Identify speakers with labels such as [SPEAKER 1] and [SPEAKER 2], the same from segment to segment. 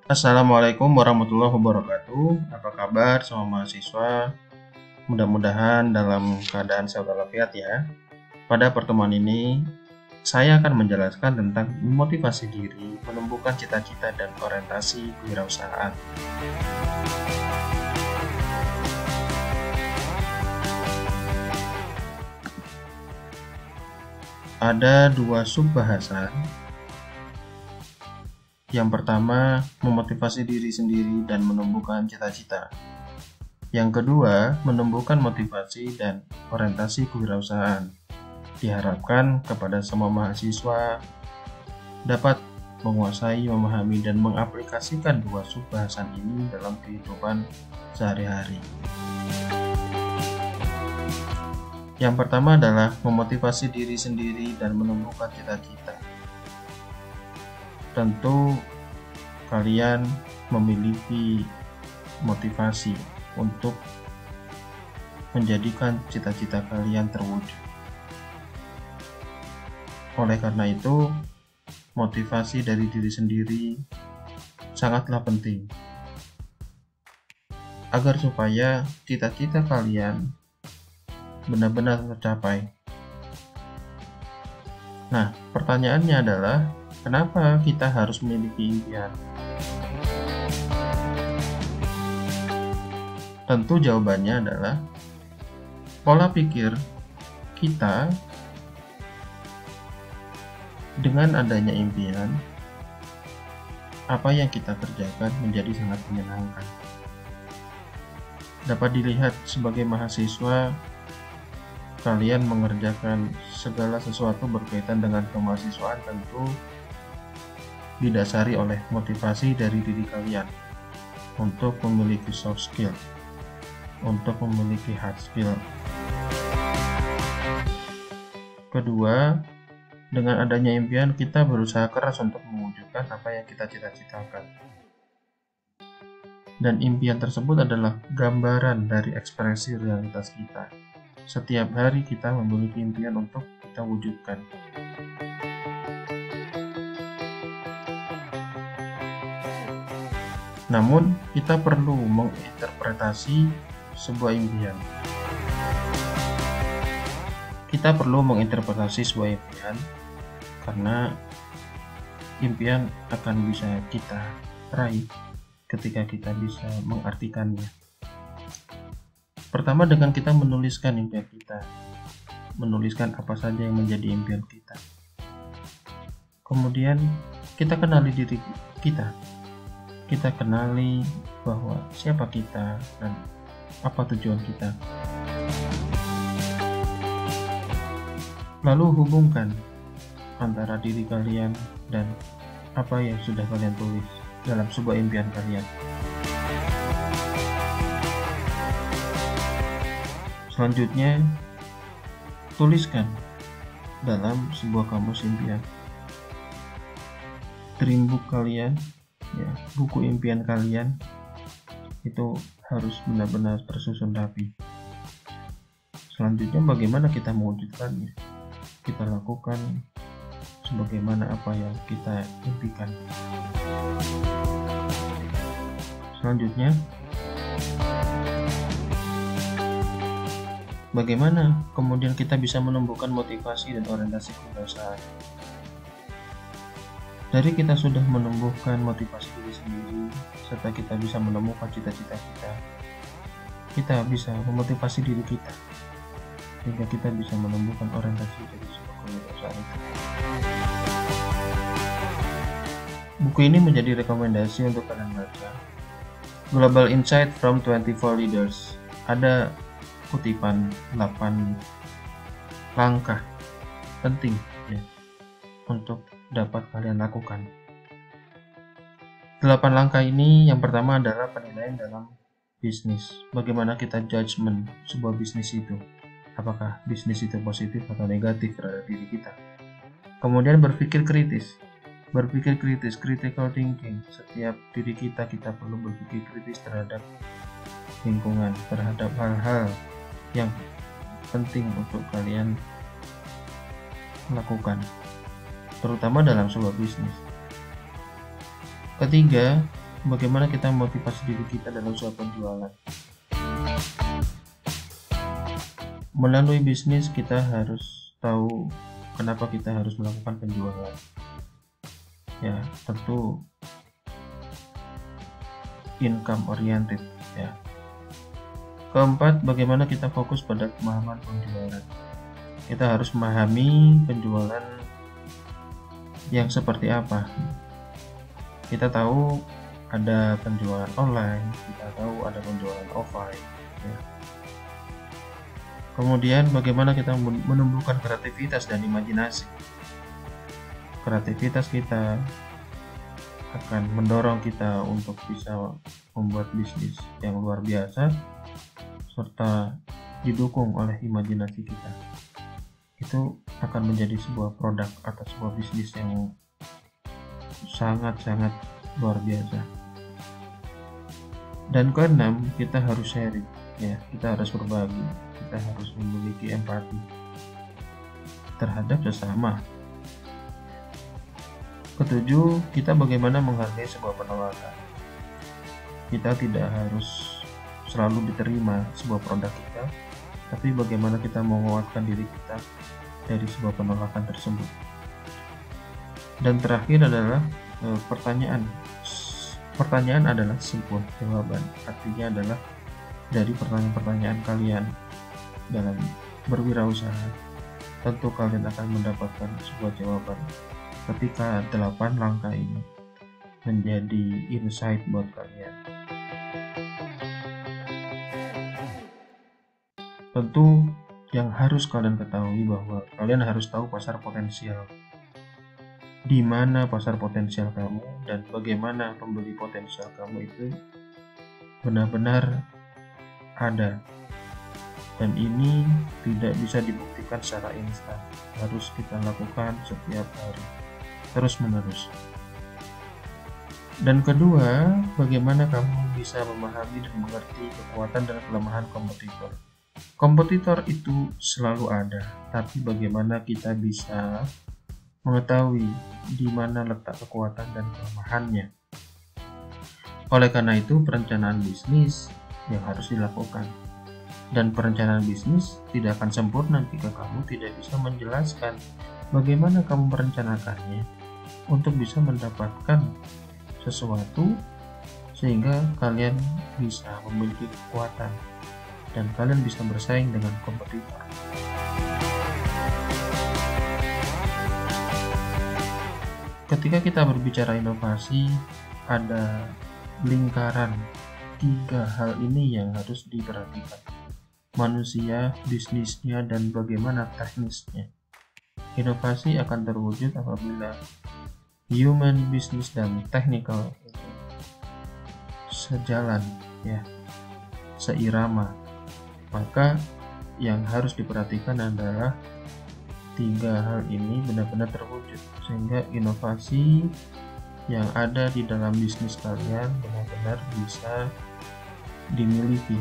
[SPEAKER 1] Assalamualaikum warahmatullahi wabarakatuh. Apa kabar semua mahasiswa? Mudah-mudahan dalam keadaan sehat walafiat ya. Pada pertemuan ini, saya akan menjelaskan tentang memotivasi diri, menumbuhkan cita-cita dan orientasi kewirausahaan. Ada dua sub-bahasan. Yang pertama, memotivasi diri sendiri dan menumbuhkan cita-cita. Yang kedua, menumbuhkan motivasi dan orientasi kewirausahaan. Diharapkan kepada semua mahasiswa dapat menguasai, memahami, dan mengaplikasikan dua sub-bahasan ini dalam kehidupan sehari-hari. Yang pertama adalah memotivasi diri sendiri dan menumbuhkan cita-cita. Tentu kalian memiliki motivasi untuk menjadikan cita-cita kalian terwujud. Oleh karena itu, motivasi dari diri sendiri sangatlah penting agar supaya cita-cita kalian benar-benar tercapai. Nah, pertanyaannya adalah kenapa kita harus memiliki impian? Tentu jawabannya adalah pola pikir kita dengan adanya impian, apa yang kita kerjakan menjadi sangat menyenangkan. Dapat dilihat sebagai mahasiswa, kalian mengerjakan segala sesuatu berkaitan dengan kemahasiswaan tentu didasari oleh motivasi dari diri kalian untuk memiliki soft skill, untuk memiliki hard skill. Kedua, dengan adanya impian kita berusaha keras untuk mewujudkan apa yang kita cita-citakan. Dan impian tersebut adalah gambaran dari ekspresi realitas kita. Setiap hari kita memiliki impian untuk kita wujudkan. Namun, kita perlu menginterpretasi sebuah impian. Kita perlu menginterpretasi sebuah impian karena impian akan bisa kita raih ketika kita bisa mengartikannya. Pertama, dengan kita menuliskan impian kita, menuliskan apa saja yang menjadi impian kita. Kemudian kita kenali diri kita. Kita kenali bahwa siapa kita dan apa tujuan kita. Lalu hubungkan antara diri kalian dan apa yang sudah kalian tulis dalam sebuah impian kalian. Selanjutnya, tuliskan dalam sebuah kamus impian. Dream book kalian, ya, buku impian kalian itu harus benar-benar tersusun rapi. Selanjutnya, bagaimana kita mewujudkannya? Kita lakukan sebagaimana apa yang kita impikan. Selanjutnya, bagaimana kemudian kita bisa menumbuhkan motivasi dan orientasi kewirausahaan? Dari kita sudah menumbuhkan motivasi diri sendiri, serta kita bisa menemukan cita-cita kita bisa memotivasi diri kita, sehingga kita bisa menumbuhkan orientasi dari sebuah kewirausahaan itu. Buku ini menjadi rekomendasi untuk kalian baca. Global Insight from 24 Leaders. Ada kutipan 8 langkah penting ya, untuk dapat kalian lakukan. 8 langkah ini yang pertama adalah penilaian dalam bisnis. Bagaimana kita judgement sebuah bisnis itu. Apakah bisnis itu positif atau negatif terhadap diri kita. Kemudian berpikir kritis. Berpikir kritis, critical thinking. Setiap diri kita perlu berpikir kritis terhadap lingkungan, terhadap hal-hal yang penting untuk kalian lakukan, terutama dalam sebuah bisnis. Ketiga, bagaimana kita motivasi diri kita dalam usaha penjualan. Melalui bisnis kita harus tahu kenapa kita harus melakukan penjualan. Ya, tentu income oriented ya. Keempat, bagaimana kita fokus pada pemahaman penjualan. Kita harus memahami penjualan yang seperti apa. Kita tahu ada penjualan online, kita tahu ada penjualan offline ya. Kemudian bagaimana kita menumbuhkan kreativitas dan imajinasi. Kreativitas kita akan mendorong kita untuk bisa membuat bisnis yang luar biasa, serta didukung oleh imajinasi kita. Itu akan menjadi sebuah produk atau sebuah bisnis yang sangat-sangat luar biasa. Dan keenam, kita harus sharing ya, kita harus berbagi, kita harus memiliki empati terhadap sesama. Ketujuh, kita bagaimana menghargai sebuah penolakan. Kita tidak harus selalu diterima sebuah produk kita, tapi bagaimana kita menguatkan diri kita dari sebuah penolakan tersebut. Dan terakhir adalah pertanyaan. Pertanyaan adalah sebuah jawaban. Artinya adalah dari pertanyaan-pertanyaan kalian dalam berwirausaha, tentu kalian akan mendapatkan sebuah jawaban ketika 8 langkah ini menjadi insight buat kalian. Tentu yang harus kalian ketahui bahwa kalian harus tahu pasar potensial. Di mana pasar potensial kamu dan bagaimana pembeli potensial kamu itu benar-benar ada. Dan ini tidak bisa dibuktikan secara instan. Harus kita lakukan setiap hari, terus-menerus. Dan kedua, bagaimana kamu bisa memahami dan mengerti kekuatan dan kelemahan kompetitor. Kompetitor itu selalu ada, tapi bagaimana kita bisa mengetahui di mana letak kekuatan dan kelemahannya. Oleh karena itu, perencanaan bisnis yang harus dilakukan. Dan perencanaan bisnis tidak akan sempurna jika kamu tidak bisa menjelaskan bagaimana kamu merencanakannya untuk bisa mendapatkan sesuatu sehingga kalian bisa memiliki kekuatan dan kalian bisa bersaing dengan kompetitor. Ketika kita berbicara inovasi, ada lingkaran 3 hal ini yang harus diperhatikan. Manusia, bisnisnya, dan bagaimana teknisnya. Inovasi akan terwujud apabila human, business, dan technical sejalan ya, seirama. Maka yang harus diperhatikan adalah 3 hal ini benar-benar terwujud sehingga inovasi yang ada di dalam bisnis kalian benar-benar bisa dimiliki.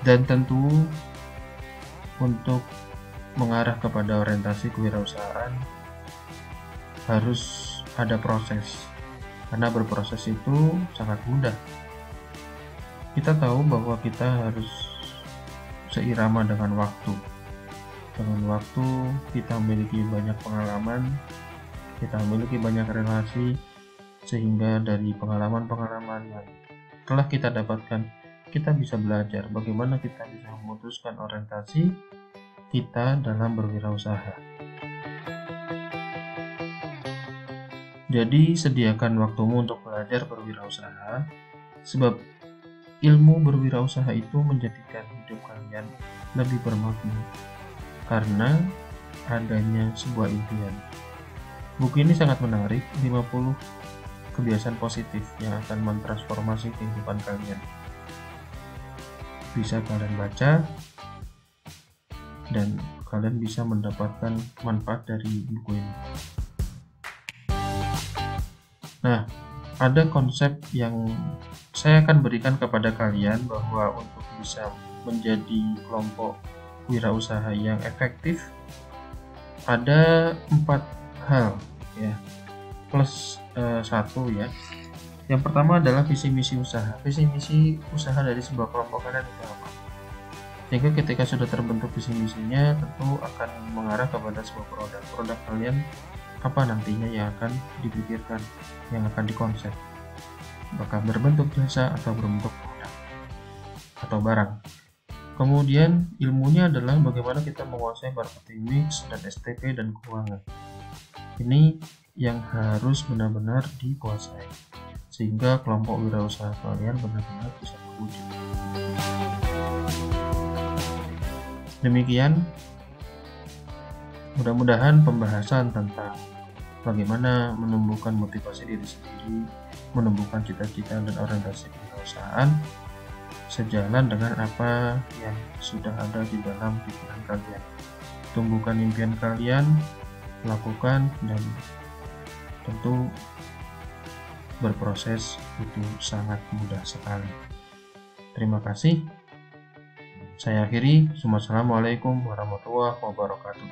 [SPEAKER 1] Dan tentu untuk mengarah kepada orientasi kewirausahaan harus ada proses, karena berproses itu sangat mudah. Kita tahu bahwa kita harus seirama dengan waktu. Dengan waktu kita memiliki banyak pengalaman, kita memiliki banyak relasi, sehingga dari pengalaman-pengalaman yang telah kita dapatkan, kita bisa belajar bagaimana kita bisa memutuskan orientasi kita dalam berwirausaha. Jadi sediakan waktumu untuk belajar berwirausaha, sebab ilmu berwirausaha itu menjadikan hidup kalian lebih bermakna karena adanya sebuah impian. Buku ini sangat menarik, 50 kebiasaan positif yang akan mentransformasi kehidupan kalian. Bisa kalian baca dan kalian bisa mendapatkan manfaat dari buku ini. Nah, ada konsep yang saya akan berikan kepada kalian bahwa untuk bisa menjadi kelompok wirausaha yang efektif ada 4 hal ya. satu ya. Yang pertama adalah visi misi usaha. Visi misi usaha dari sebuah kelompok kalian itu apa? Sehingga ketika sudah terbentuk visi misinya, tentu akan mengarah kepada sebuah produk. Produk kalian apa nantinya yang akan dipikirkan, yang akan dikonsep, apakah berbentuk jasa atau berbentuk produk atau barang. Kemudian ilmunya adalah bagaimana kita menguasai marketing mix dan STP dan keuangan. Ini yang harus benar-benar dikuasai sehingga kelompok wirausaha kalian benar-benar bisa terwujud. Demikian, mudah-mudahan pembahasan tentang bagaimana menumbuhkan motivasi diri sendiri, menumbuhkan cita-cita dan orientasi kewirausahaan sejalan dengan apa yang sudah ada di dalam pikiran kalian. Tumbuhkan impian kalian, lakukan, dan tentu berproses itu sangat mudah sekali. Terima kasih. Saya akhiri. Assalamualaikum warahmatullahi wabarakatuh.